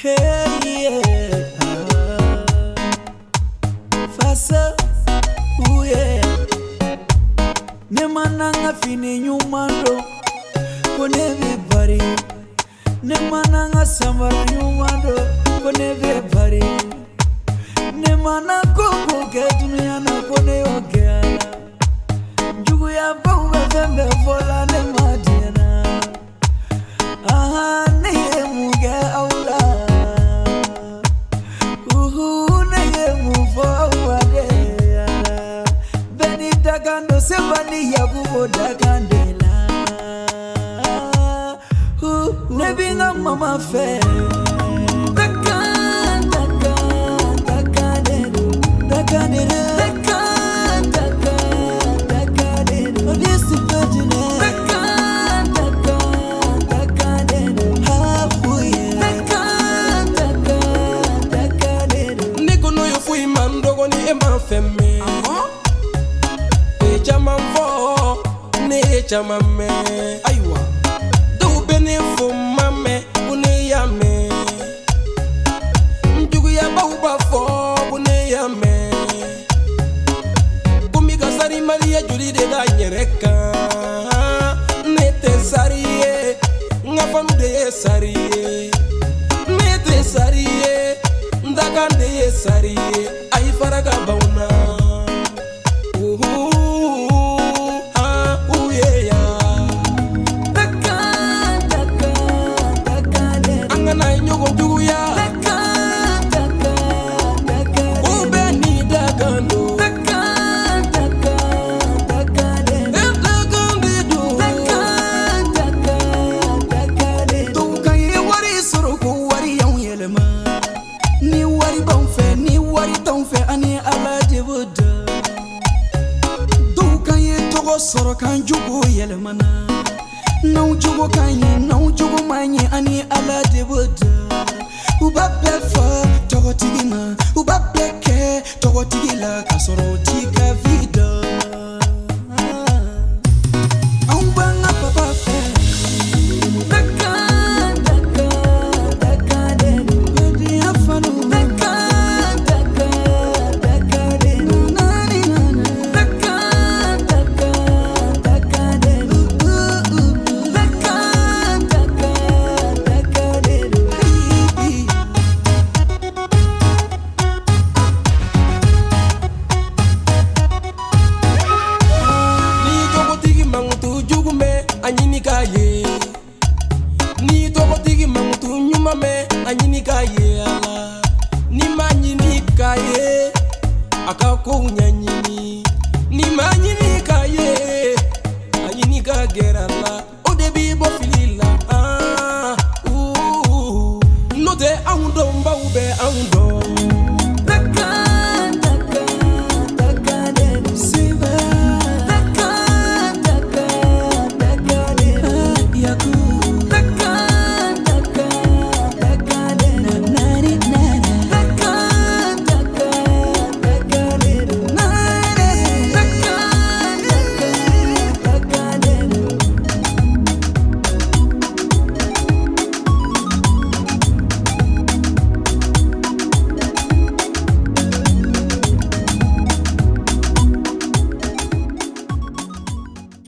Hey, yeah. Fasa, ooh yeah. Nemananga fini nyumando, koneve bari. Nemananga sambara nyumando, koneve bari. Nemana koko ketunya na kone okeana. Jugu ya bauba fembe fola ne madiana. Aha ne muge aula. Ne mufo wade. Beni dagando sebani yabubo dagandela. Ne binga mama fe. Chamame, aywa, do benefo mame, une yame. Njugu ya bauba fo, une yame. Kumika sari maria juri de da nyereka. Nete sariye, ngafanu de sariye. Nete sariye, ndagande sariye. Ay faraga bauna. Soro kan jugo yelemana no jugo kanye no jugo manye ani ala de woda uba befa togo tigima uba beke togo tigila kasoro tika vida banga papa fe ni togo tigi mangutu nyuma me anyini kaye ala ni manyini kaye akako nyanyini ni manyini kaye anyini ka gerala o debi bo filila note aundo mbaube aundo